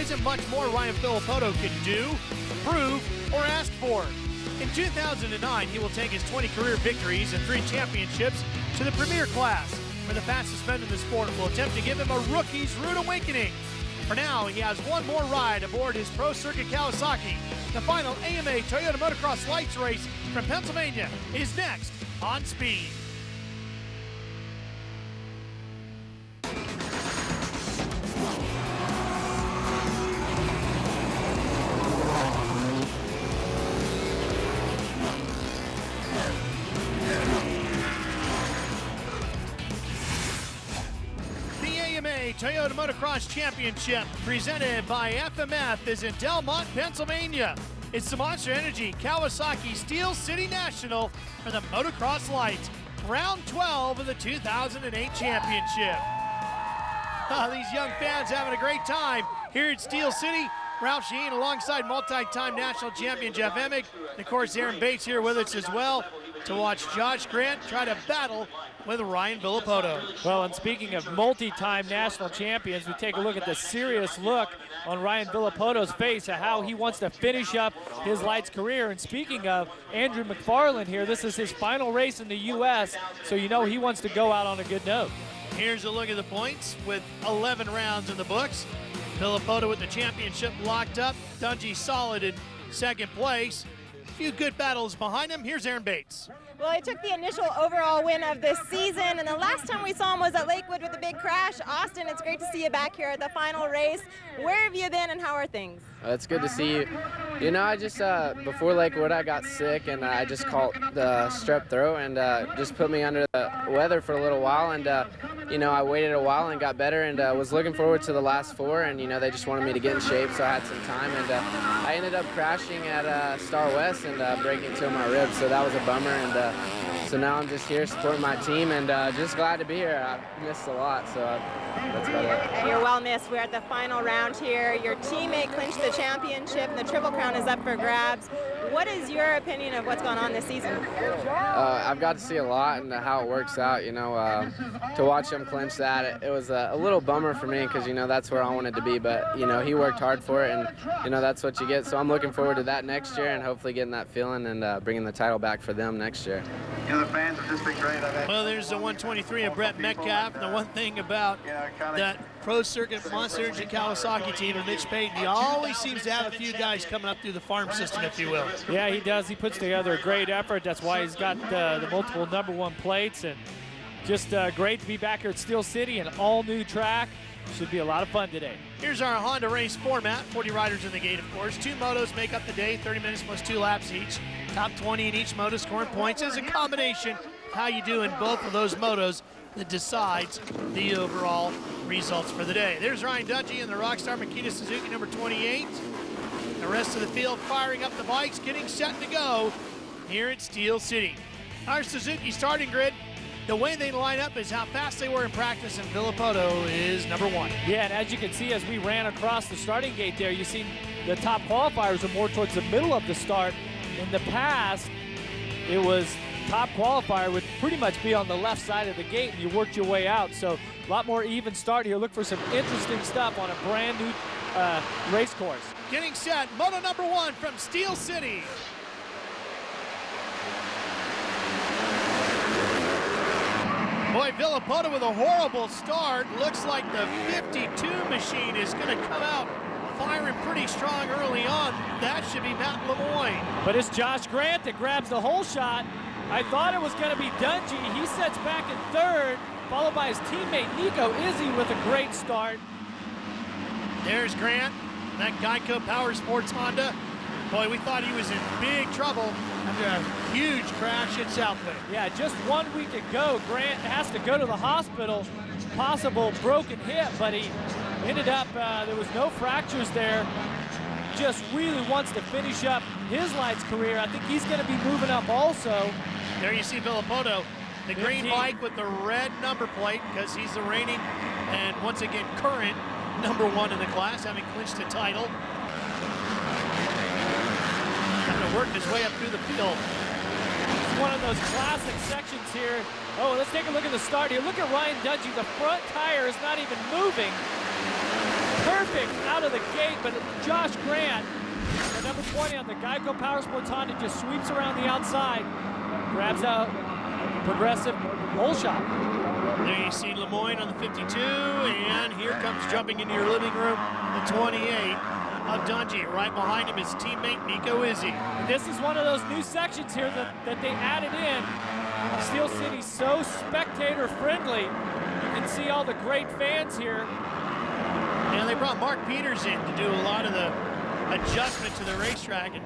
isn't much more Ryan Villopoto can do, prove, or ask for. In 2009, he will take his 20 career victories and 3 championships to the premier class, where the fastest men in the sport will attempt to give him a rookie's rude awakening. For now, he has one more ride aboard his Pro Circuit Kawasaki. The final AMA Toyota Motocross Lites race from Pennsylvania is next on Speed. Toyota Motocross Championship presented by FMF is in Delmont, Pennsylvania. It's the Monster Energy Kawasaki Steel City National for the Motocross Lites, round 12 of the 2008 championship. Oh, these young fans having a great time here at Steel City. Ralph Sheen alongside multi-time national champion Jeff Emig. And of course, Aaron Bates here with us as well to watch Josh Grant try to battle with Ryan Villopoto. Well, and speaking of multi-time national champions, we take a look at the serious look on Ryan Villopoto's face at how he wants to finish up his Lights career. And speaking of Andrew McFarland here, this is his final race in the U.S., so you know he wants to go out on a good note. Here's a look at the points with 11 rounds in the books. Villopoto with the championship locked up. Dungey solid in second place. A few good battles behind him. Here's Aaron Bates. Well, he took the initial overall win of this season, and the last time we saw him was at Lakewood with a big crash. Austin, it's great to see you back here at the final race. Where have you been and how are things? It's good to see you. You know, I just, before Lakewood, I got sick, and I just caught the strep throat and just put me under the weather for a little while. And, you know, I waited a while and got better and was looking forward to the last 4. And, you know, they just wanted me to get in shape, so I had some time. And I ended up crashing at Star West and breaking 2 of my ribs, so that was a bummer. And so now I'm just here supporting my team and just glad to be here. I missed a lot, so that's about it. And you're well missed. We're at the final round here. Your teammate clinched the championship, and the Triple Crown is up for grabs. What is your opinion of what's gone on this season? I've got to see a lot and how it works out, you know, to watch him clinch that. It was a little bummer for me because, you know, that's where I wanted to be, but, you know, he worked hard for it and, you know, that's what you get. So I'm looking forward to that next year and hopefully getting that feeling and bringing the title back for them next year. You know, the fans have just been great. Well, there's the 123 of Brett Metcalfe. And the one thing about that Pro Circuit Monster Energy Kawasaki team and Mitch Payton, he always seems to have a few guys coming up through the farm system, if you will. Yeah, he does. He puts together a great effort. That's why he's got the multiple #1 plates. And just great to be back here at Steel City, an all-new track. Should be a lot of fun today. Here's our Honda race format. 40 riders in the gate, of course. 2 motos make up the day, 30 minutes plus 2 laps each. Top 20 in each moto scoring points. Is a combination of how you do in both of those motos that decides the overall results for the day. There's Ryan Dungey and the Rockstar Makita Suzuki number 28. The rest of the field firing up the bikes, getting set to go here at Steel City. Our Suzuki starting grid, the way they line up is how fast they were in practice, and Villopoto is number 1. Yeah, and as you can see, as we ran across the starting gate there, you see the top qualifiers are more towards the middle of the start. In the past, it was top qualifier would pretty much be on the left side of the gate, and you worked your way out. So a lot more even start here. Look for some interesting stuff on a brand new race course. Getting set, moto number 1 from Steel City. Boy, Villopoto with a horrible start. Looks like the 52 machine is going to come out firing pretty strong early on. That should be Matt Lemoyne. But it's Josh Grant that grabs the whole shot. I thought it was going to be Dungey. He sets back in 3rd, followed by his teammate Nico Izzi with a great start. There's Grant, that Geico Power Sports Honda. Boy, we thought he was in big trouble after a huge crash at Southwick. Yeah, just 1 week ago, Grant has to go to the hospital. Possible broken hip, but he ended up, there was no fractures there. Just really wants to finish up his Lights career. I think he's going to be moving up also. There you see Villopoto, the 15. green bike with the red number plate, because he's the reigning and once again current number 1 in the class, having clinched the title. Trying to work his way up through the field. It's one of those classic sections here. Oh, let's take a look at the start here. Look at Ryan Dungey. The front tire is not even moving. perfect out of the gate, but Josh Grant, the number 20 on the Geico Powersports Honda, just sweeps around the outside, grabs a progressive hole shot. There you see Lemoyne on the 52, and here comes jumping into your living room, the 28 of Dungey. Right behind him is teammate Nico Izzi. And this is one of those new sections here that they added in. Steel City's so spectator friendly. You can see all the great fans here. And they brought Mark Peters in to do a lot of the adjustment to the racetrack, and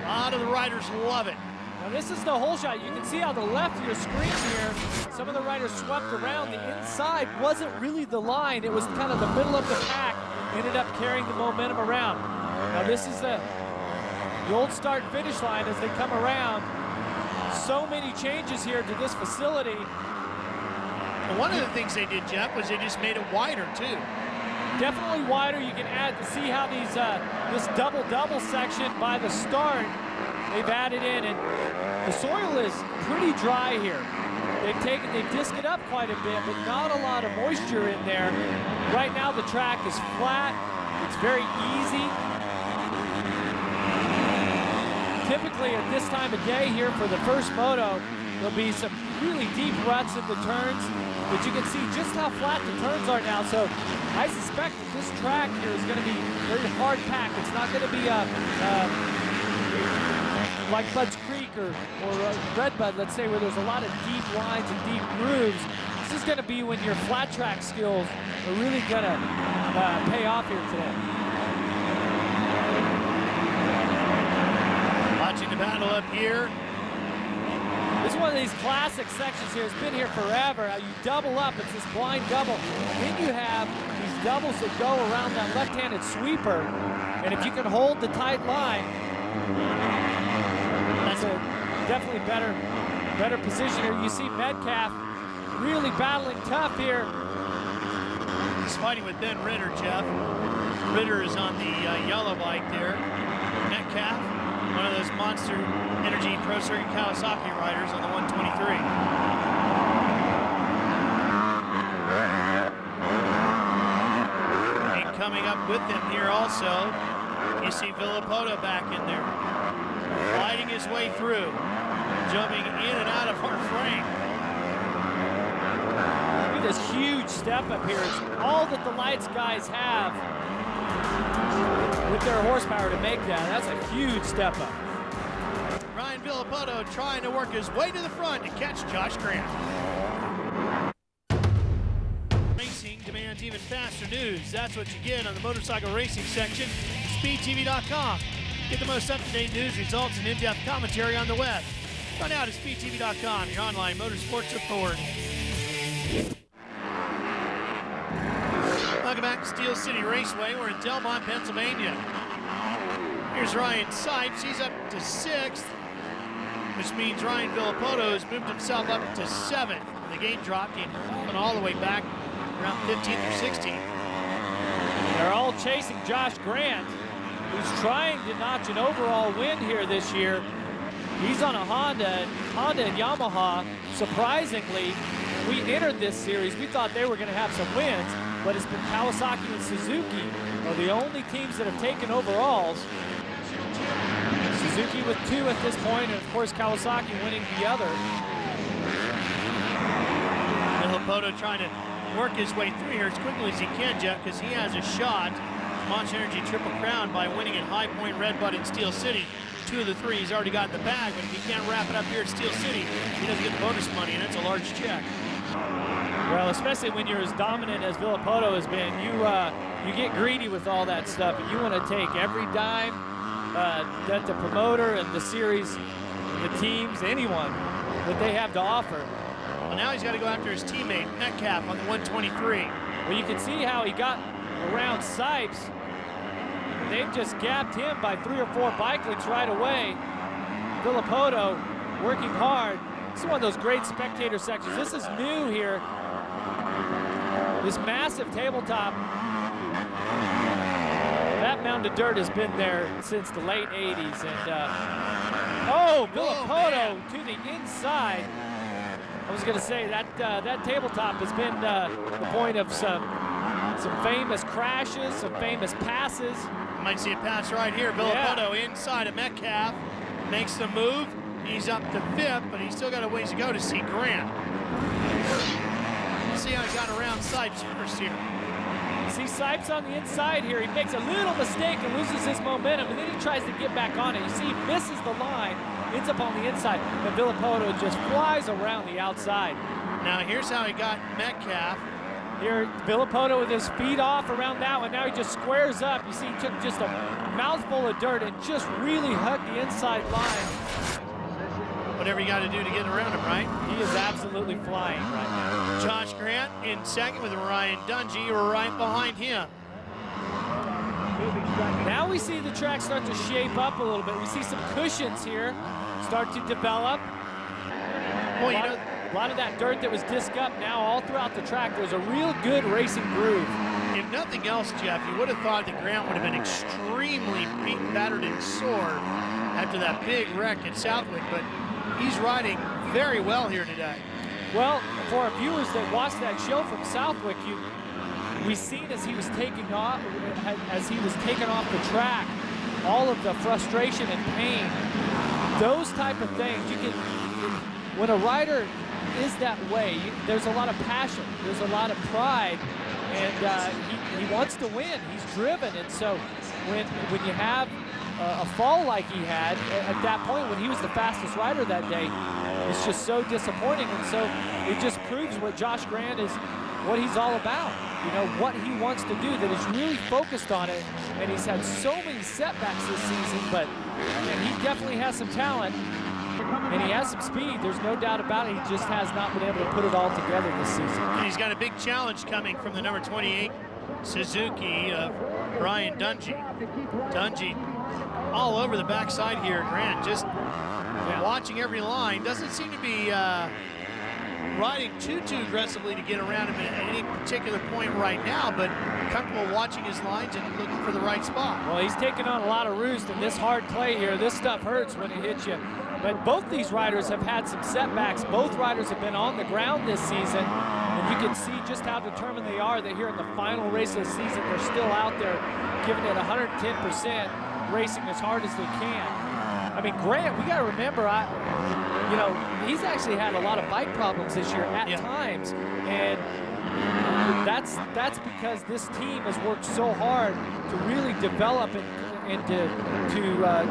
a lot of the riders love it. Now this is the hole shot. You can see how the left of your screen here, some of the riders swept around. The inside wasn't really the line. It was kind of the middle of the pack. Ended up carrying the momentum around. Now this is the old start finish line as they come around. So many changes here to this facility. And one of the things they did, Jeff, was they just made it wider too. Definitely wider. You can add to see how these this double section by the start they've added in, and the soil is pretty dry here. They've disced it up quite a bit, but not a lot of moisture in there. Right now the track is flat. It's very easy. Typically at this time of day here for the first moto, there'll be some really deep ruts in the turns, but you can see just how flat the turns are now. So I suspect that this track here is going to be very hard packed. It's not going to be like Bud's Creek or Redbud, let's say, where there's a lot of deep lines and deep grooves. This is going to be when your flat track skills are really going to pay off here today. Watching the battle up here. This is one of these classic sections here. It's been here forever. You double up, it's this blind double. Then you have these doubles that go around that left-handed sweeper. And if you can hold the tight line, that's a definitely better position here. You see Metcalfe really battling tough here. He's fighting with Ben Ritter, Jeff. Ritter is on the yellow bike there. Metcalfe, one of those Monster Energy Pro Circuit Kawasaki riders on the 123. And coming up with them here also, you see Villopoto back in there, fighting his way through, jumping in and out of our frame. Look at this huge step up here. It's all that the Lites guys have with their horsepower to make that. That's a huge step up. Ryan Villopoto trying to work his way to the front to catch Josh Grant. Racing demands even faster news. That's what you get on the motorcycle racing section, SpeedTV.com. Get the most up-to-date news, results, and in-depth commentary on the web. Go now to SpeedTV.com, your online motorsports authority. Welcome back to Steel City Raceway. We're in Delmont, Pennsylvania. Here's Ryan Sipes. He's up to 6th, which means Ryan Villopoto has moved himself up to 7th. The gate dropped him all the way back around 15th or 16th. They're all chasing Josh Grant, who's trying to notch an overall win here this year. He's on a Honda and Yamaha. Surprisingly, we entered this series, we thought they were going to have some wins, but it's been Kawasaki and Suzuki are the only teams that have taken overalls. Suzuki with 2 at this point, and of course Kawasaki winning the other. Villopoto trying to work his way through here as quickly as he can, Jeff, because he has a shot. Monster Energy Triple Crown by winning at High Point, Red Bud, and Steel City. 2 of the 3 he's already got in the bag, but if he can't wrap it up here at Steel City, he doesn't get the bonus money, and that's a large check. Well, especially when you're as dominant as Villopoto has been, you get greedy with all that stuff, and you want to take every dime that the promoter and the series, the teams, anyone that they have to offer. Well, now he's got to go after his teammate, Metcalfe, on the 123. Well, you can see how he got around Sipes. They've just gapped him by 3 or 4 bike links right away. Villopoto working hard. This is one of those great spectator sections. This is new here. This massive tabletop. That mound of dirt has been there since the late 80s. And Villopoto to the inside. I was going to say that that tabletop has been the point of some some famous crashes, some famous passes. Might see a pass right here. Villopoto inside of Metcalfe. Makes the move. He's up to 5th, but he's still got a ways to go to see Grant. Let's see how he got around Sipes first here. See Sipes on the inside here. He makes a little mistake and loses his momentum, and then he tries to get back on it. You see he misses the line, ends up on the inside, and Villopoto just flies around the outside. Now here's how he got Metcalfe. Here, Villopoto with his feet off around that one. Now he just squares up. You see he took just a mouthful of dirt and just really hugged the inside line. Whatever you got to do to get around him, right? He is absolutely flying right now. Josh Grant in second with Ryan Dungey right behind him. Now we see the track start to shape up a little bit. We see some cushions here start to develop. Well, a lot of that dirt that was disc up now all throughout the track. There's a real good racing groove. If nothing else, Jeff, you would have thought that Grant would have been extremely beaten, battered, and sore after that big wreck at Southwick, but he's riding very well here today. Well, for our viewers that watched that show from Southwick, we seen as he was taken off the track, all of the frustration and pain, those type of things. When a rider is that way, there's a lot of passion, there's a lot of pride, and he wants to win. He's driven, and so when you have a fall like he had at that point when he was the fastest rider that day, it's just so disappointing. And so it just proves what Josh Grant is, what he's all about. You know, what he wants to do, that he's really focused on it. And he's had so many setbacks this season, and he definitely has some talent. And he has some speed, there's no doubt about it. He just has not been able to put it all together this season. And he's got a big challenge coming from the number 28 Suzuki of Ryan Dungey. Dungey all over the backside here. Grant just watching every line. Doesn't seem to be riding too aggressively to get around him at any particular point right now, but comfortable watching his lines and looking for the right spot. Well, he's taking on a lot of roost in this hard clay here. This stuff hurts when it hits you. But both these riders have had some setbacks. Both riders have been on the ground this season. And you can see just how determined they are that here in the final race of the season, they're still out there giving it 110%, racing as hard as they can. I mean, Grant, we got to remember, he's actually had a lot of bike problems this year at times. And that's because this team has worked so hard to really develop and to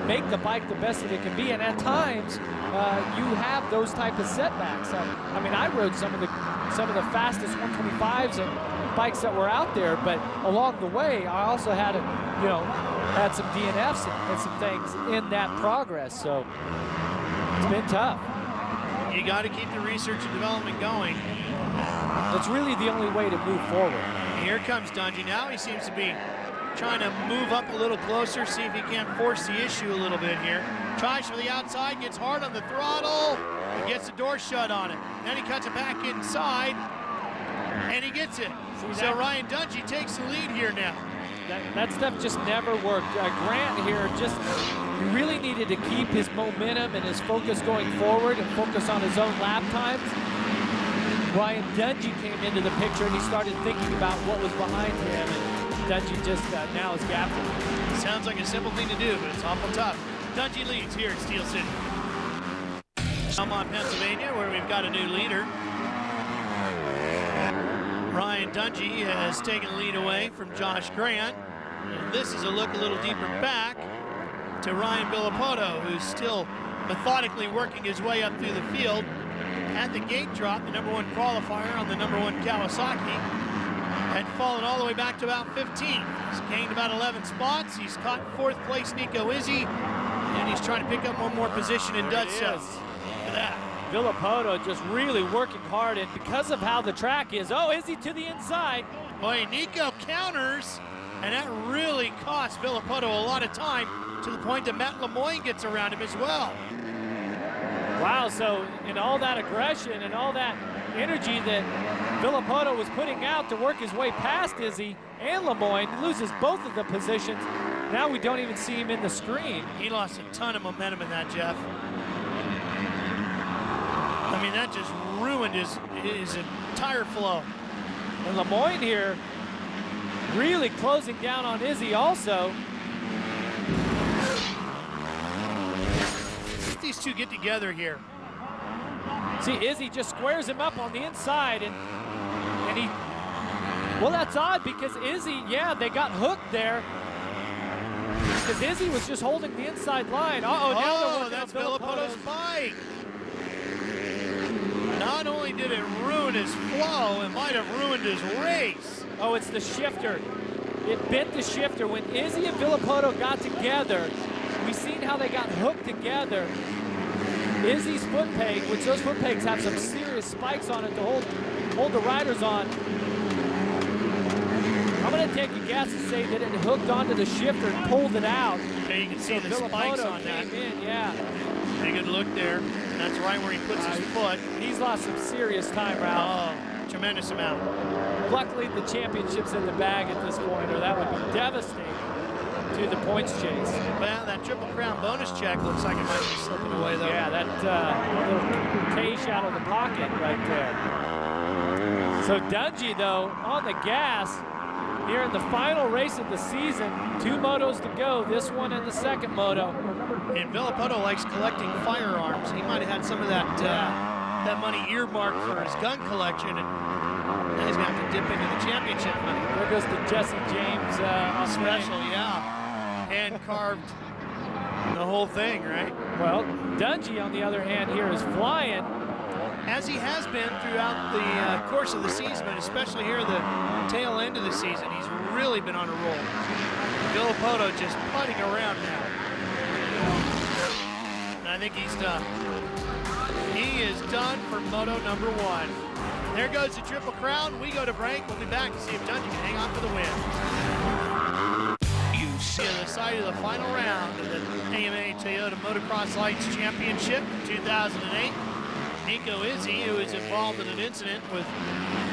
make the bike the best that it can be. And at times, you have those type of setbacks. I mean, I rode some of the fastest 125s and bikes that were out there, but along the way, I also had some DNFs and some things in that progress. So it's been tough. You got to keep the research and development going. That's really the only way to move forward. Here comes Dungey. Now he seems to be trying to move up a little closer, see if he can't force the issue a little bit here. Tries for the outside, gets hard on the throttle, and gets the door shut on it. Then he cuts it back inside, and he gets it. So Ryan Dungey takes the lead here now. That stuff just never worked. Grant here he really needed to keep his momentum and his focus going forward and focus on his own lap times. Ryan Dungey came into the picture and he started thinking about what was behind him, and Dungey just now is gapping. Sounds like a simple thing to do, but it's awful tough. Dungey leads here at Steel City. Delmont, Pennsylvania, where we've got a new leader. Ryan Dungey has taken the lead away from Josh Grant. And this is a look a little deeper back to Ryan Villopoto, who's still methodically working his way up through the field. At the gate drop, the number 1 qualifier on the number 1 Kawasaki had fallen all the way back to about 15. He's gained about 11 spots. He's caught 4th place Nico Izzi, and he's trying to pick up one more position and does so. Look at that. Villopoto just really working hard, and because of how the track is, Izzi to the inside. Boy, Nico counters, and that really costs Villopoto a lot of time, to the point that Matt Lemoyne gets around him as well. Wow, so in all that aggression and all that energy that Villopoto was putting out to work his way past Izzi and Lemoyne, loses both of the positions. Now we don't even see him in the screen. He lost a ton of momentum in that, Jeff. I mean, that just ruined his entire flow. And Lemoyne here, really closing down on Izzi also. These two get together here. See, Izzi just squares him up on the inside, and he, well, that's odd because Izzi, yeah, they got hooked there. Because Izzi was just holding the inside line. Oh, that's Villopoto's bike. Not only did it ruin his flow, it might have ruined his race. Oh, it's the shifter. It bent the shifter. When Izzi and Villopoto got together, we seen how they got hooked together. Izzi's foot peg, which those foot pegs have some serious spikes on it to hold the riders on. I'm going to take a guess and say that it hooked onto the shifter and pulled it out. Yeah, you can see the spikes on that. Yeah. Pretty good look there. That's right where he puts his foot. He's lost some serious time, Ralph. Oh, tremendous amount. Luckily, the championship's in the bag at this point, or that would be devastating to the points chase. Well, that Triple Crown bonus check looks like it might be slipping away, though. Yeah, that little cash out of the pocket right there. So Dungey, though, on the gas here in the final race of the season. 2 motos to go, this one and the second moto. And Villopoto likes collecting firearms. He might have had some of that that money earmarked for his gun collection, and now he's going to have to dip into the championship money. There goes the Jesse James special, yeah. Hand carved the whole thing, right? Well, Dungey, on the other hand, here is flying. As he has been throughout the course of the season, but especially here at the tail end of the season, he's really been on a roll. Villopoto just putting around now. And I think he's done. He is done for Moto number 1. There goes the Triple Crown. We go to break. We'll be back to see if Dungey can hang on for the win. You see the side of the final round of the AMA Toyota Motocross Lites Championship 2008. Nico Izzi, who is involved in an incident with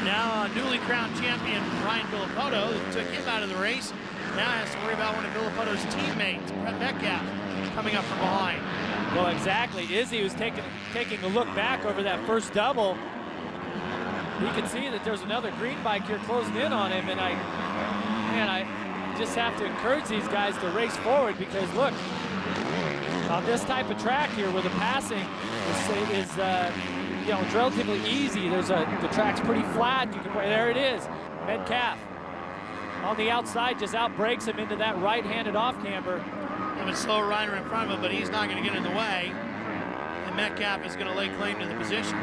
now newly crowned champion Ryan Villopoto, who took him out of the race. Now has to worry about one of Villopoto's teammates, Metcalfe, coming up from behind. Well, exactly. Izzi was taking a look back over that first double. You can see that there's another green bike here closing in on him, and I just have to encourage these guys to race forward because look, on this type of track here where the passing is you know, it's relatively easy. The track's pretty flat. There it is. Metcalfe on the outside just outbreaks him into that right-handed off-camber. Have a slow rider in front of him, but he's not going to get in the way. And Metcalfe is going to lay claim to the position.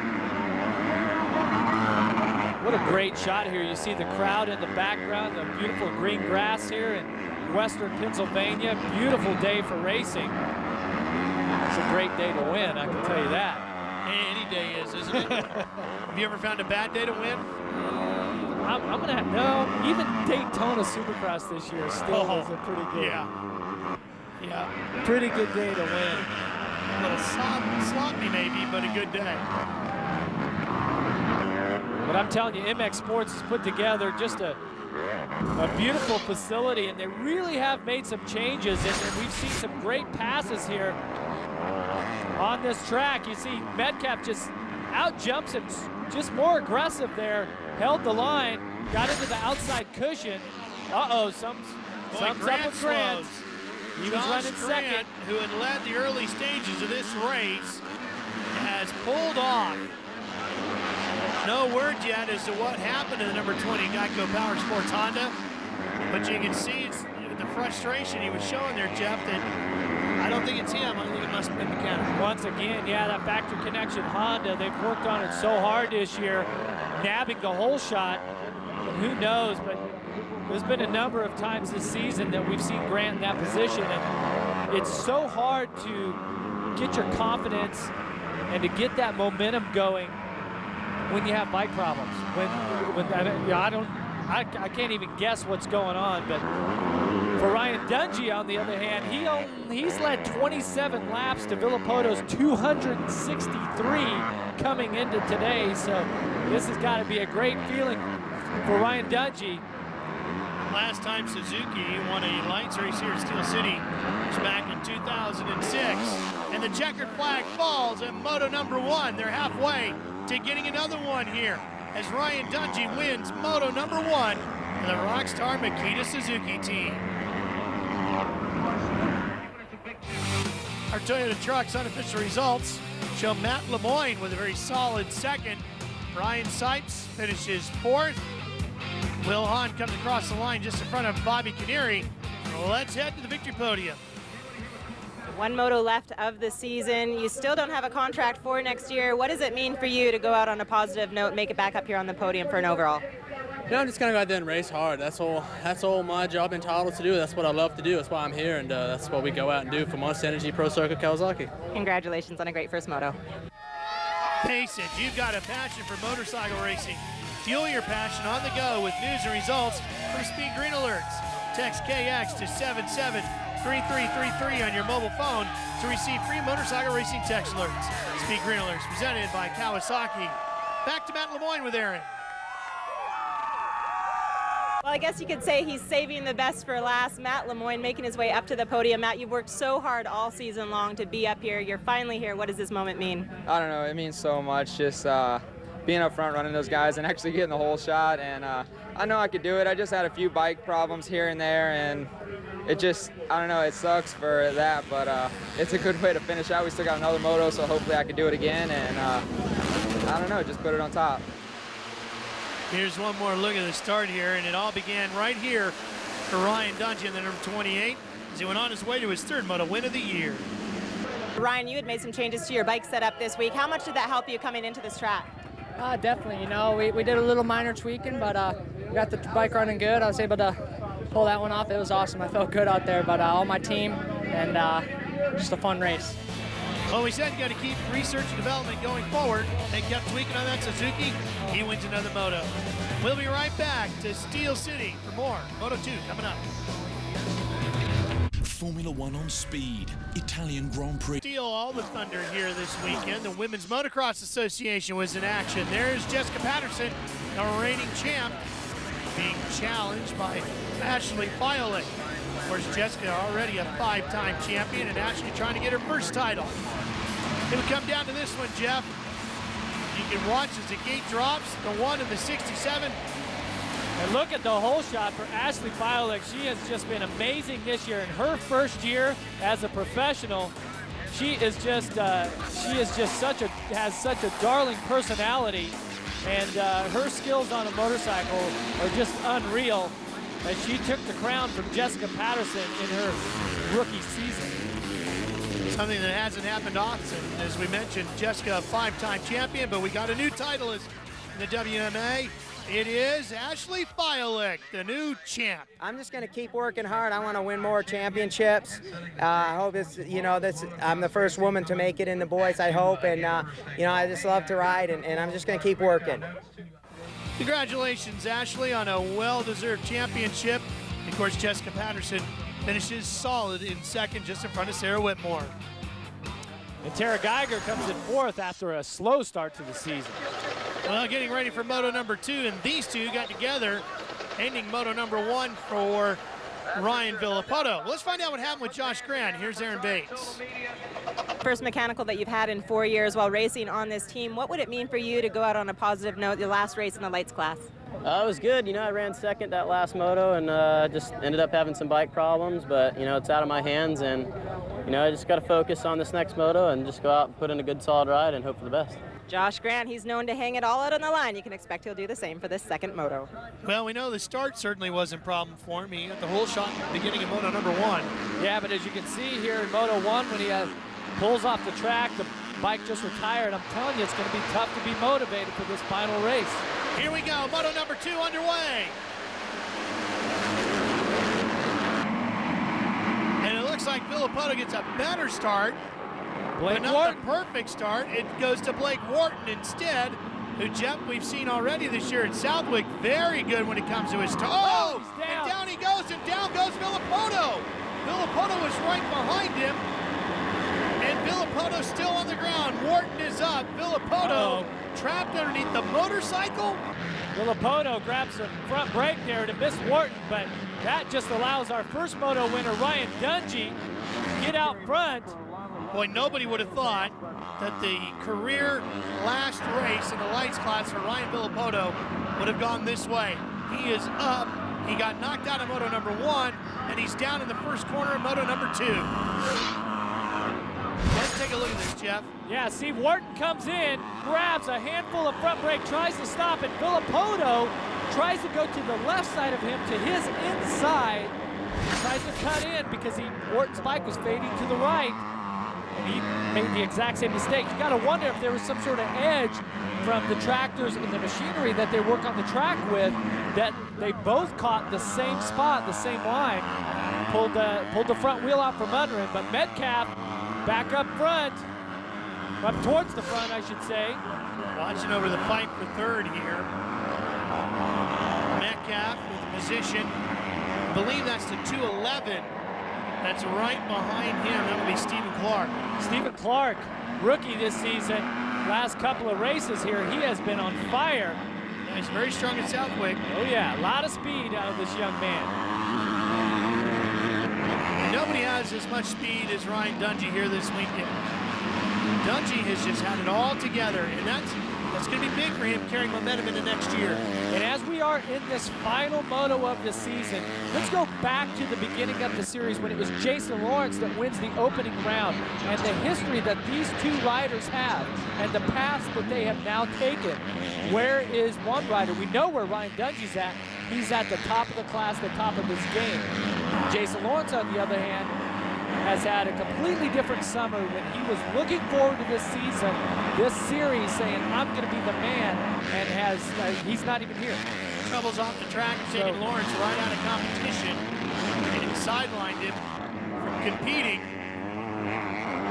What a great shot here. You see the crowd in the background, the beautiful green grass here in western Pennsylvania. Beautiful day for racing. It's a great day to win, I can tell you that. Any day is, isn't it? Have you ever found a bad day to win? I'm going to have, no, even Daytona Supercross this year still was a pretty good. Yeah. Pretty good day to win. A little sloppy maybe, but a good day. But I'm telling you, MX Sports has put together just a beautiful facility, and they really have made some changes, and we've seen some great passes here on this track. You see Metcalfe just out-jumps him, just more aggressive there, held the line, got into the outside cushion. Uh-oh, something's up with Grant. He was running second. Who had led the early stages of this race, has pulled off. No word yet as to what happened to the number 20 Geico Power Sports Honda, but you can see the frustration he was showing there, Jeff, that I don't think it's him. I think it must have been mechanical. Once again, yeah, that factory connection Honda, they've worked on it so hard this year, nabbing the whole shot. And who knows, but there's been a number of times this season that we've seen Grant in that position, and it's so hard to get your confidence and to get that momentum going when you have bike problems. I can't even guess what's going on, but for Ryan Dungey, on the other hand, he's led 27 laps to Villopoto's 263 coming into today, so this has got to be a great feeling for Ryan Dungey. Last time Suzuki won a Lites race here at Steel City was back in 2006, and the checkered flag falls at Moto number 1. They're halfway to getting another one here as Ryan Dungey wins Moto number 1 and the Rockstar Makita Suzuki team. Our Toyota Trucks unofficial results show Matt Lemoyne with a very solid second. Ryan Sipes finishes fourth. Will Hahn comes across the line just in front of Bobby Canary. Let's head to the victory podium. One moto left of the season. You still don't have a contract for next year. What does it mean for you to go out on a positive note, make it back up here on the podium for an overall? You know, I'm just gonna go out there and race hard. That's all my job entitled to do. That's what I love to do. That's why I'm here, and that's what we go out and do for Monster Energy Pro Circuit Kawasaki. Congratulations on a great first moto. Face it, you've got a passion for motorcycle racing. Fuel your passion on the go with news and results from Speed Green Alerts. Text KX to 773333 on your mobile phone to receive free motorcycle racing text alerts. Speed Green Alerts presented by Kawasaki. Back to Matt Lemoyne with Aaron. Well, I guess you could say he's saving the best for last. Matt Lemoyne making his way up to the podium. Matt, you've worked so hard all season long to be up here. You're finally here. What does this moment mean? I don't know. It means so much. Just being up front, running those guys, and actually getting the whole shot. And I know I could do it. I just had a few bike problems here and there, and it just, I don't know, it sucks for that, but it's a good way to finish out. We still got another moto, so hopefully I can do it again, and I don't know, just put it on top. Here's one more look at the start here, and it all began right here for Ryan Dungey in the number 28 as he went on his way to his third moto win of the year. Ryan, you had made some changes to your bike setup this week. How much did that help you coming into this track? Definitely, you know, we did a little minor tweaking, but we got the bike running good. I was able to pull that one off. It was awesome. I felt good out there, but all my team, and just a fun race. Well, we said you got to keep research and development going forward. They kept tweaking on that Suzuki. He wins another moto. We'll be right back to Steel City for more Moto 2 coming up. Formula One on speed, Italian Grand Prix. Steal all the thunder here this weekend. The Women's Motocross Association was in action. There's Jessica Patterson, the reigning champ, being challenged by Ashley Fiolick. Of course, Jessica already a 5-time champion, and Ashley trying to get her first title. It would come down to this one, Jeff. You can watch as the gate drops, the 1 and the 67. And look at the whole shot for Ashley Fiolick. She has just been amazing this year. In her first year as a professional, she is just has such a darling personality, and her skills on a motorcycle are just unreal. As she took the crown from Jessica Patterson in her rookie season. Something that hasn't happened often. As we mentioned, Jessica, a 5-time champion, but we got a new title in the WMA. It is Ashley Fiolick, the new champ. I'm just going to keep working hard. I want to win more championships. I hope it's, you know, I'm the first woman to make it in the boys, I hope. And, you know, I just love to ride, and I'm just going to keep working. Congratulations, Ashley, on a well-deserved championship. Of course, Jessica Patterson finishes solid in second, just in front of Sarah Whitmore. And Tara Geiger comes in fourth after a slow start to the season. Well, getting ready for Moto number 2, and these two got together, ending Moto number 1 for Ryan Villopoto. Let's find out what happened with Josh Grant. Here's Aaron Bates. First mechanical that you've had in 4 years while racing on this team. What would it mean for you to go out on a positive note, your last race in the lights class? It was good. You know, I ran second that last moto and just ended up having some bike problems, but, you know, it's out of my hands, and, you know, I just got to focus on this next moto and just go out and put in a good, solid ride and hope for the best. Josh Grant, he's known to hang it all out on the line. You can expect he'll do the same for this second moto. Well, we know the start certainly wasn't a problem for him. He got the whole shot at the beginning of Moto number 1. Yeah, but as you can see here in Moto 1, when he pulls off the track, the bike just retired. I'm telling you, it's going to be tough to be motivated for this final race. Here we go, Moto number 2 underway. And it looks like Villopoto gets a better start. But not the perfect start. It goes to Blake Wharton instead, who, Jeff, we've seen already this year at Southwick, very good when it comes to his toe. Oh, and down he goes, and down goes Villopoto. Villopoto was right behind him, and Villopoto still on the ground. Wharton is up. Villopoto trapped underneath the motorcycle. Villopoto grabs a front brake there to miss Wharton, but that just allows our first moto winner, Ryan Dungey, to get out front. Boy, nobody would have thought that the career last race in the lights class for Ryan Villopoto would have gone this way. He is up He got knocked out of Moto number 1, and he's down in the first corner of Moto number 2. Let's take a look at this, Jeff. Yeah, see, Wharton comes in, grabs a handful of front brake, tries to stop it. Villopoto tries to go to the left side of him to his inside. Tries to cut in because Wharton's bike was fading to the right. And he made the exact same mistake. You gotta wonder if there was some sort of edge from the tractors and the machinery that they work on the track with, that they both caught the same spot, the same line, pulled the front wheel out from under him. But Metcalfe back up front, up towards the front, I should say. Watching over the fight for third here. Metcalfe with position. I believe that's the 211. That's right behind him. That would be Stephen Clark. Stephen Clark, rookie this season. Last couple of races here, he has been on fire. Yeah, he's very strong at Southwick. Oh yeah, a lot of speed out of this young man. And nobody has as much speed as Ryan Dungey here this weekend. Dungey has just had it all together, and that's going to be big for him, carrying momentum into next year. And as we are in this final moto of the season, let's go back to the beginning of the series when it was Jason Lawrence that wins the opening round, and the history that these two riders have and the paths that they have now taken. Where is one rider? We know where Ryan Dungey's at. He's at the top of the class, the top of his game. Jason Lawrence, on the other hand, has had a completely different summer when he was looking forward to this season, this series, saying, I'm going to be the man, and he's not even here. Troubles off the track, taking Lawrence right out of competition, and it sidelined him from competing.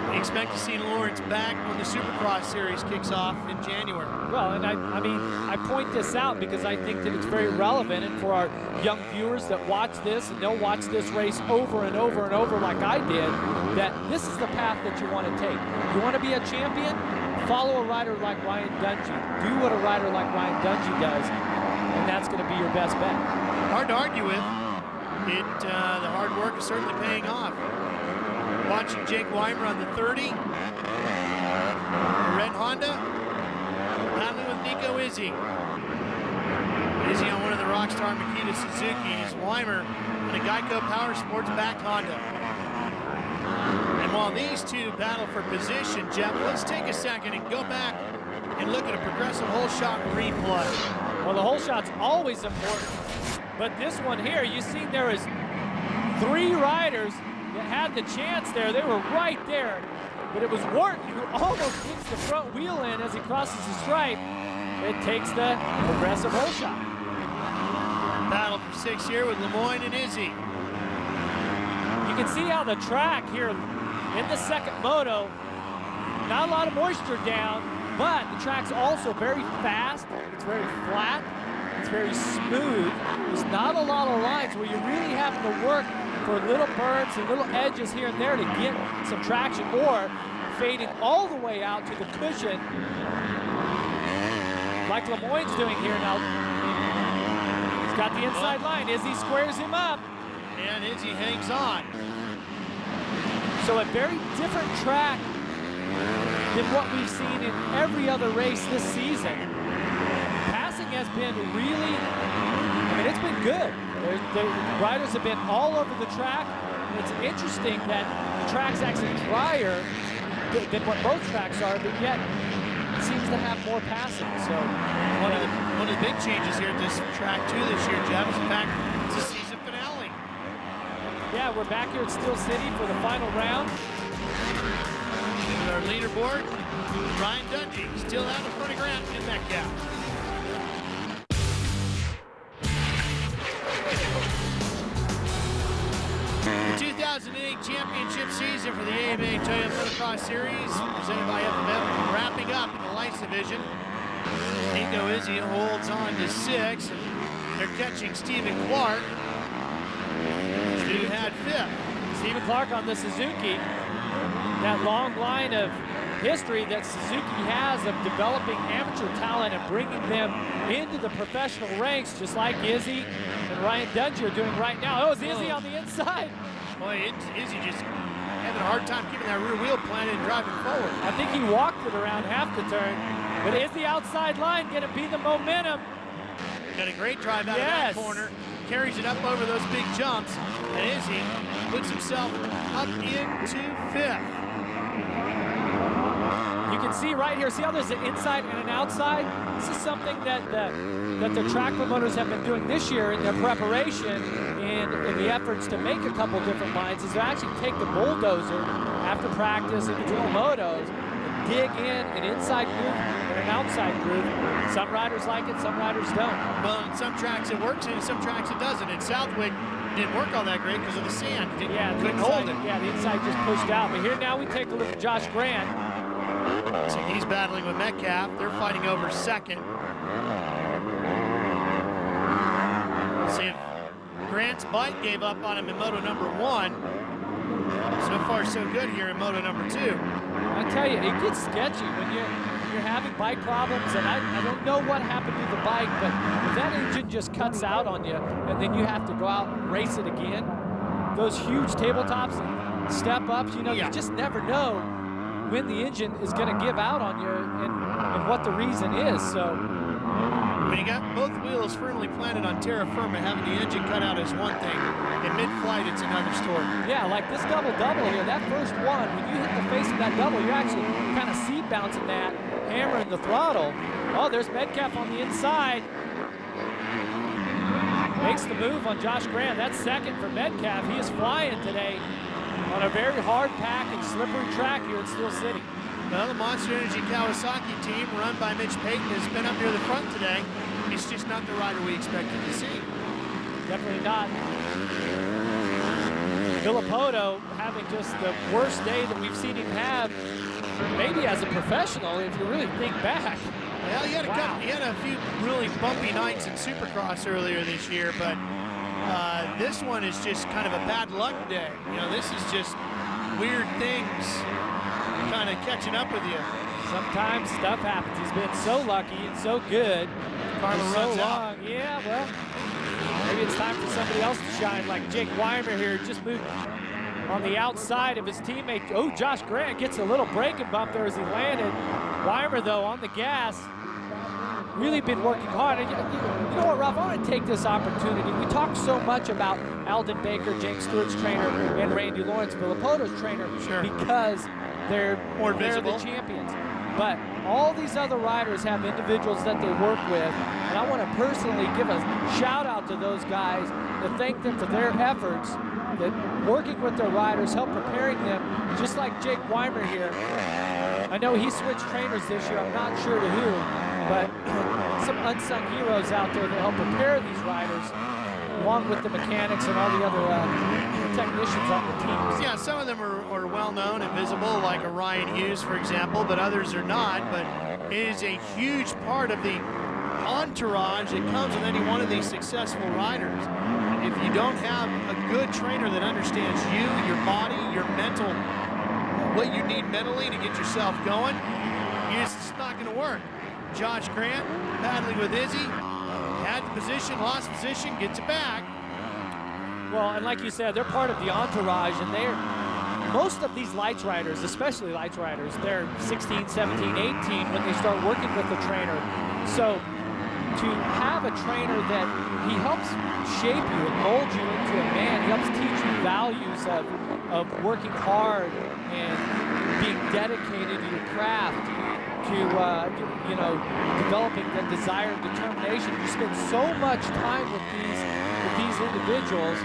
We expect to see Lawrence back when the Supercross series kicks off in January. Well, and I mean, I point this out because I think that it's very relevant, and for our young viewers that watch this, and they'll watch this race over and over and over like I did, that this is the path that you want to take. You want to be a champion? Follow a rider like Ryan Dungey. Do what a rider like Ryan Dungey does, and that's going to be your best bet. Hard to argue with. The hard work is certainly paying off. Watching Jake Weimer on the 30. The red Honda. Battling with Nico Izzi. Izzi on one of the Rockstar Makita Suzukis. Weimer on a Geico Power Sports backed Honda. And while these two battle for position, Jeff, let's take a second and go back and look at a progressive whole shot replay. Well, the whole shot's always important, but this one here, you see there is 3 riders that had the chance there. They were right there, but it was Wharton who almost gets the front wheel in as he crosses the stripe. It takes the progressive whole shot. Battle for 6 here with Lemoyne and Izzi. You can see how the track here in the second moto, not a lot of moisture down, but the track's also very fast. It's very flat. It's very smooth. There's not a lot of lines where you really have to work for little burns and little edges here and there to get some traction, or fading all the way out to the cushion like Lemoyne's doing here now. He's got the inside line. Izzi squares him up. And Izzi hangs on. So a very different track than what we've seen in every other race this season. Passing has been really, I mean, it's been good. The riders have been all over the track. And it's interesting that the track's actually drier than what most tracks are, but yet it seems to have more passing. So one of the big changes here at this track too this year, Jeff, is the fact it's a season finale. Yeah, we're back here at Steel City for the final round. With our leaderboard, Ryan Dungey still out in front of Grant in Metcalfe. The 2008 championship season for the AMA Toyota Motocross Series, presented by FMF, wrapping up in the Lights division. Nico Izzi holds on to 6, and they're catching Stephen Clark, who had 5th. Stephen Clark on the Suzuki. That long line of history that Suzuki has of developing amateur talent and bringing them into the professional ranks, just like Izzi and Ryan Dungey are doing right now. Oh, it's Izzi on the inside. Boy, Izzi just having a hard time keeping that rear wheel planted and driving forward. I think he walked it around half the turn, but Izzi outside line going to be the momentum. Got a great drive out of that corner. carries it up over those big jumps, and Izzi puts himself up into 5th. You can see right here, see how there's an inside and an outside? This is something that the track promoters have been doing this year in their preparation and in the efforts to make a couple different lines, is to actually take the bulldozer after practice in the dual motos and dig in an inside groove and an outside groove. Some riders like it, some riders don't. Well, in some tracks it works, and in some tracks it doesn't. In Southwick, didn't work all that great because of the sand. Couldn't hold it. Yeah, the inside just pushed out. But here now we take a look at Josh Grant. So he's battling with Metcalfe. They're fighting over second. See if Grant's bike gave up on him in Moto number 1. So far, so good here in Moto number 2. I tell you, it gets sketchy when you're having bike problems, and I don't know what happened to the bike, but if that engine just cuts out on you, and then you have to go out and race it again, those huge tabletops and step-ups, you know, you just never know when the engine is going to give out on you and what the reason is. So when you got both wheels firmly planted on terra firma, having the engine cut out is one thing. In mid-flight, it's another story. Yeah, like this double-double here, that first one, when you hit the face of that double, you're actually kind of seat bouncing that, hammering the throttle. Oh, there's Metcalfe on the inside. Makes the move on Josh Grant. That's second for Metcalfe. He is flying today on a very hard pack and slippery track here in Steel City. Well, the Monster Energy Kawasaki team, run by Mitch Payton, has been up near the front today. It's just not the rider we expected to see. Definitely not. Villopoto having just the worst day that we've seen him have, maybe as a professional, if you really think back. Well, he had a few really bumpy nights in Supercross earlier this year, but this one is just kind of a bad luck day. You know, this is just weird things kind of catching up with you. Sometimes stuff happens. He's been so lucky and so good. Karma for so runs long. out. Yeah, well, maybe it's time for somebody else to shine, like Jake Weimer here, just moved on the outside of his teammate. Oh, Josh Grant gets a little braking bump there as he landed. Weimer, though, on the gas, really been working hard. And you know what, Ralph, I want to take this opportunity. We talk so much about Alden Baker, James Stewart's trainer, and Randy Lawrence, Villopoto's trainer, because they're the champions. But all these other riders have individuals that they work with, and I want to personally give a shout out to those guys to thank them for their efforts, that working with their riders, help preparing them, just like Jake Weimer here. I know he switched trainers this year, I'm not sure to who, but some unsung heroes out there that help prepare these riders, along with the mechanics and all the other technicians on the teams. Yeah, some of them are well-known and visible, like a Ryan Hughes, for example, but others are not. But it is a huge part of the entourage that comes with any one of these successful riders. If you don't have a good trainer that understands you, your body, your mental, what you need mentally to get yourself going, it's just not going to work. Josh Grant battling with Izzi, had the position, lost position, gets it back. Well, and like you said, they're part of the entourage, and most of these lights riders, especially lights riders, they're 16, 17, 18 when they start working with the trainer. So to have a trainer that he helps shape you and mold you into a man, he helps teach you values of working hard and being dedicated to your craft, to developing the desire and determination. You spend so much time with these individuals.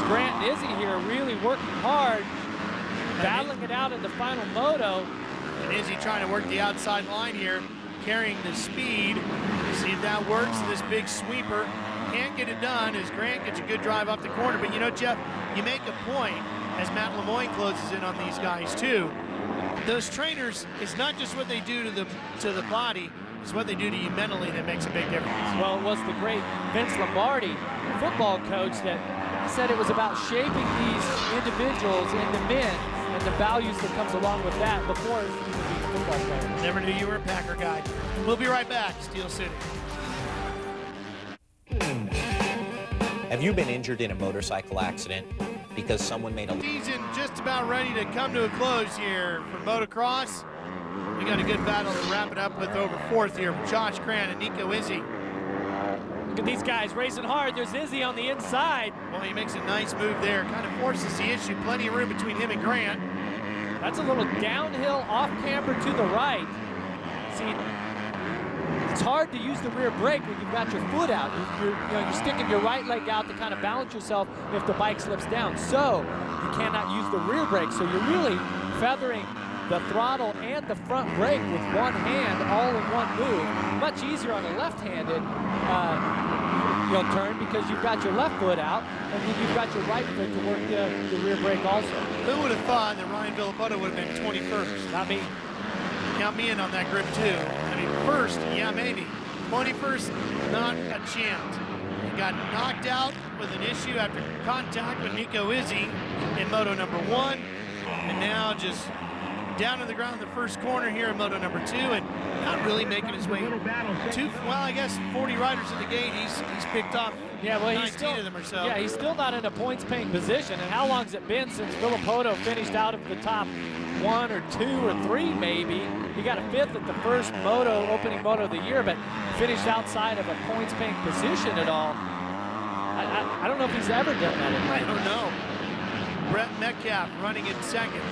Grant and Izzi here really working hard, battling it out in the final moto. And Izzi trying to work the outside line here, carrying the speed. See if that works. This big sweeper can't get it done as Grant gets a good drive off the corner. But you know, Jeff, you make a point as Matt Lemoyne closes in on these guys too. Those trainers, it's not just what they do to the body, it's what they do to you mentally that makes a big difference. Well, it was the great Vince Lombardi, football coach, that said it was about shaping these individuals into men and the values that comes along with that before even being football players. Never knew you were a Packer guy. We'll be right back, Steel City. Have you been injured in a motorcycle accident because someone made a season just about ready to come to a close here for motocross? We got a good battle to wrap it up with over fourth here from Josh Grant and Nico Izzi. Look at these guys racing hard. There's Izzi on the inside. Well, he makes a nice move there. Kind of forces the issue. Plenty of room between him and Grant. That's a little downhill off camber to the right. See, it's hard to use the rear brake when you've got your foot out. You're sticking your right leg out to kind of balance yourself if the bike slips down. So you cannot use the rear brake. So you're really feathering the throttle and the front brake with one hand all in one move. Much easier on a left-handed turn because you've got your left foot out and then you've got your right foot to work the rear brake also. Who would have thought that Ryan Villopoto would have been 21st? Not me. Count me in on that grip too. I mean, first, yeah, maybe. 21st, not a chance. He got knocked out with an issue after contact with Nico Izzi in Moto number 1, and now just down to the ground in the first corner here in Moto number 2, and not really making his way to, well, I guess 40 riders in the gate. He's picked off 19 of them or so. Yeah, he's still not in a points-paying position. And how long has it been since Villopoto finished out of the top 1 or 2 or 3 maybe? He got a 5th at the first opening moto of the year, but finished outside of a points-paying position at all. I don't know if he's ever done that. I don't know. Brett Metcalfe running in second.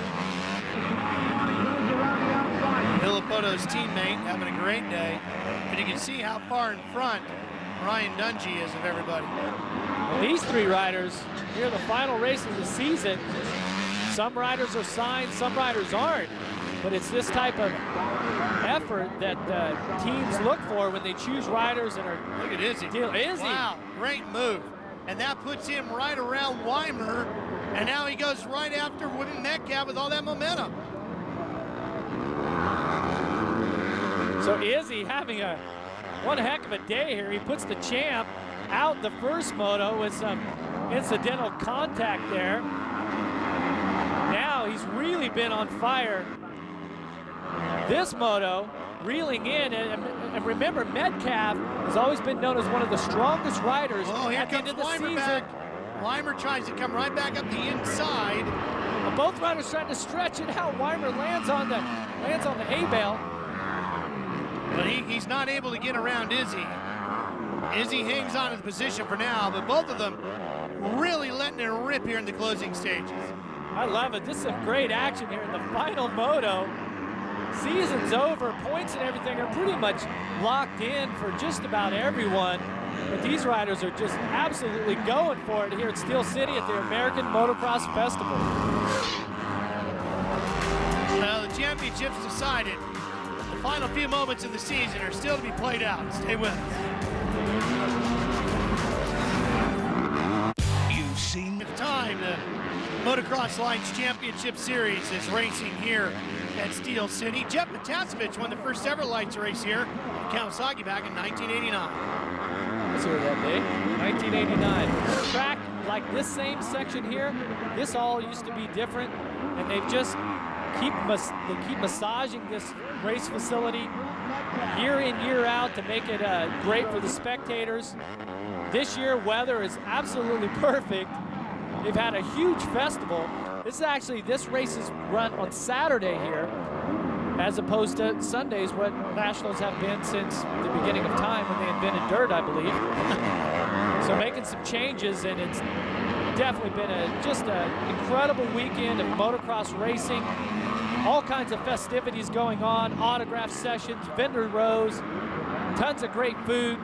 Villopoto's teammate having a great day. And you can see how far in front Ryan Dungey is of everybody. Well, these 3 riders, here are the final race of the season. Some riders are signed, some riders aren't. But it's this type of effort that teams look for when they choose riders that are. Look at Izzi. Izzi. Wow, great move. And that puts him right around Weimer. And now he goes right after Metcalfe with all that momentum. So Izzi having one heck of a day here. He puts the champ out the first moto with some incidental contact there. Now he's really been on fire. This moto, reeling in, and remember, Metcalfe has always been known as one of the strongest riders at the end of the season. Back. Weimer tries to come right back up the inside. Well, both riders trying to stretch it out. Weimer lands on the A-bale. But he's not able to get around Izzi. Izzi hangs on to the position for now, but both of them really letting it rip here in the closing stages. I love it. This is some great action here in the final moto. Season's over. Points and everything are pretty much locked in for just about everyone. But these riders are just absolutely going for it here at Steel City at the American Motocross Festival. Well, the championship's decided. The final few moments of the season are still to be played out. Stay with us. You've seen the time. The Motocross Lites Championship Series is racing here at Steel City. Jeff Matasevich won the first ever Lites race here in Kawasaki back in 1989. Let's hear that day. 1989. Track like this same section here, this all used to be different, and they've just keep massaging this race facility year in, year out to make it great for the spectators. This year, weather is absolutely perfect. They've had a huge festival. This race is run on Saturday here, as opposed to Sundays, what nationals have been since the beginning of time when they invented dirt, I believe. So making some changes, and it's definitely been just an incredible weekend of motocross racing. All kinds of festivities going on, autograph sessions, vendor rows, tons of great food,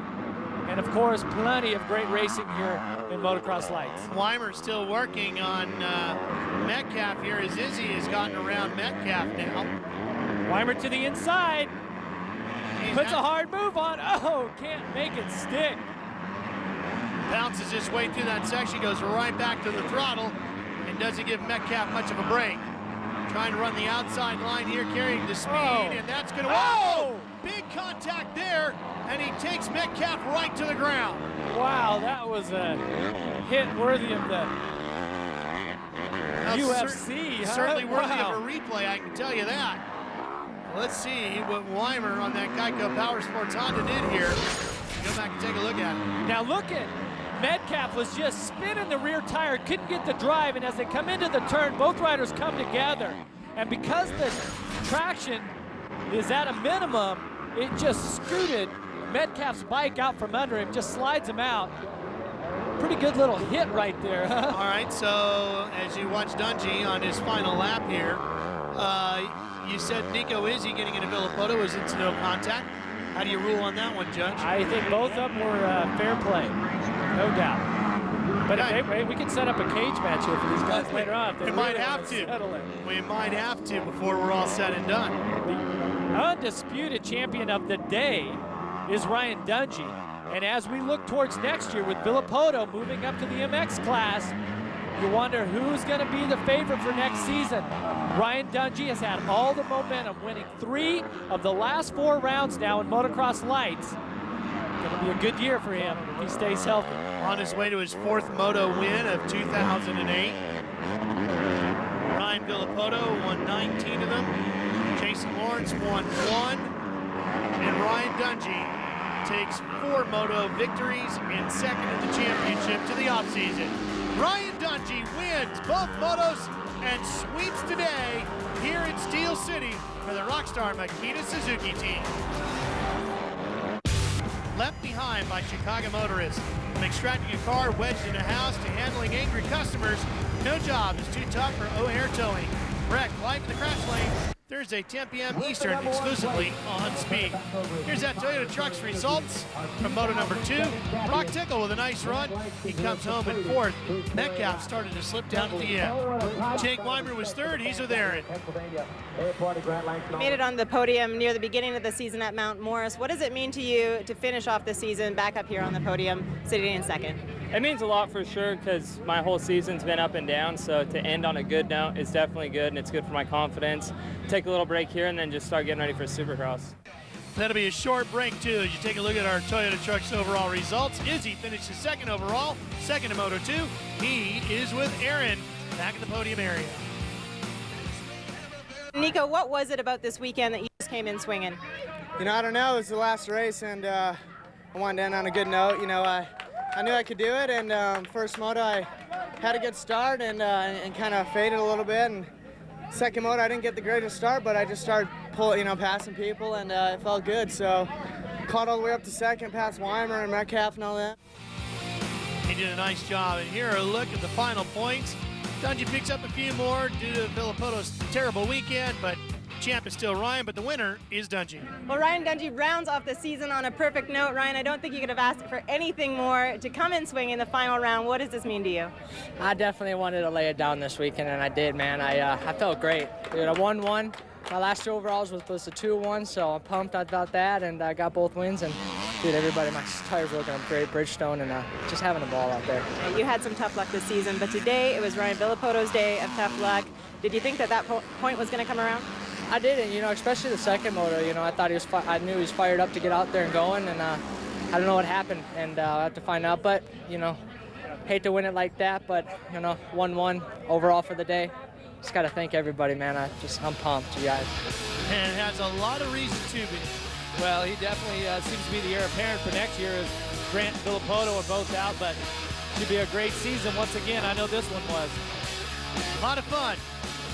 and of course, plenty of great racing here in Motocross Lites. Weimer's still working on Metcalfe here as Izzi has gotten around Metcalfe now. Weimer to the inside. Puts a hard move on. Oh, can't make it stick. Bounces his way through that section, goes right back to the throttle, and doesn't give Metcalfe much of a break. Trying to run the outside line here, carrying the speed, and that's going to... Oh! Big contact there, and he takes Metcalfe right to the ground. Wow, that was a hit worthy of the UFC. Certainly worthy of a replay, I can tell you that. Let's see what Weimer on that Geico Power Sports Honda did here. Go back and take a look at it. Now look at Metcalfe was just spinning the rear tire, couldn't get the drive, and as they come into the turn, both riders come together. And because the traction is at a minimum, it just scooted Metcalfe's bike out from under him, just slides him out. Pretty good little hit right there. All right, so as you watch Dungey on his final lap here, you said Nico Izzi getting into Villopoto was into no contact. How do you rule on that one, Judge? I think both of them were fair play, no doubt. But if we can set up a cage match here for these guys later on. We might have to. We might have to before we're all said and done. The undisputed champion of the day is Ryan Dungey. And as we look towards next year with Villopoto moving up to the MX class, you wonder who's going to be the favorite for next season. Ryan Dungey has had all the momentum, winning 3 of the last 4 rounds now in Motocross Lites. Going to be a good year for him if he stays healthy. On his way to his 4th Moto win of 2008. Ryan Villopoto won 19 of them. Jason Lawrence won 1. And Ryan Dungey takes 4 Moto victories and 2nd in the championship to the offseason. Ryan Dungey wins both motos and sweeps today here in Steel City for the Rockstar Makita Suzuki team. Left behind by Chicago motorists. From extracting a car wedged in a house to handling angry customers, no job is too tough for O'Hare Towing. Wreck live in the crash lane, Thursday, 10 p.m. Eastern, exclusively on Speed. Here's that Toyota Trucks results from Moto number 2. Brock Tickle with a nice run. He comes home in 4th. Metcalfe started to slip down at the end. Jake Weimer was 3rd. He's with Aaron. You made it on the podium near the beginning of the season at Mount Morris. What does it mean to you to finish off the season back up here on the podium, sitting in 2nd? It means a lot for sure because my whole season's been up and down, so to end on a good note is definitely good, and it's good for my confidence. Take a little break here and then just start getting ready for Supercross. That'll be a short break too as you take a look at our Toyota Trucks overall results. Izzi finishes 2nd overall, 2nd in Moto 2. He is with Aaron back in the podium area. Nico, what was it about this weekend that you just came in swinging? You know, I don't know. It was the last race, and I wanted to end on a good note. You know, I knew I could do it, and first moto I had a good start and kind of faded a little bit. And second moto I didn't get the greatest start, but I just started passing people, and it felt good. So caught all the way up to 2nd, past Weimer and Metcalfe and all that. He did a nice job, and here a look at the final points. Dungey picks up a few more due to Villopoto's terrible weekend, but champ is still Ryan, but the winner is Dungey. Well, Ryan Dungey rounds off the season on a perfect note. Ryan, I don't think you could have asked for anything more to come in swing in the final round. What does this mean to you? I definitely wanted to lay it down this weekend, and I did, man. I felt great. Dude, I won 1. My last 2 overalls was a 2-1, so I'm pumped about that, and I got both wins. And dude, everybody, my tires were looking up great, Bridgestone, and just having a ball out there. You had some tough luck this season, but today it was Ryan Villopoto's day of tough luck. Did you think that point was going to come around? I didn't, you know, especially the second moto. You know, I thought I knew he was fired up to get out there and going, and I don't know what happened, and I'll have to find out. But you know, hate to win it like that, but you know, 1-1 overall for the day. Just got to thank everybody, man. I'm pumped, you guys. And it has a lot of reason to be. Well, he definitely seems to be the heir apparent for next year as Grant and Villopoto are both out, but should be a great season once again. I know this one was. A lot of fun.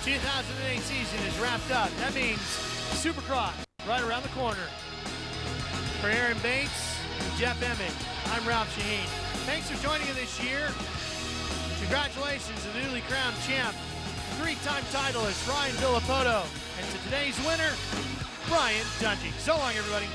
The 2008 season is wrapped up. That means Supercross right around the corner. For Aaron Bates and Jeff Emmett, I'm Ralph Shaheen. Thanks for joining us this year. Congratulations to the newly crowned champ, 3-time titleist Ryan Villopoto, and to today's winner, Ryan Dungey. So long, everybody.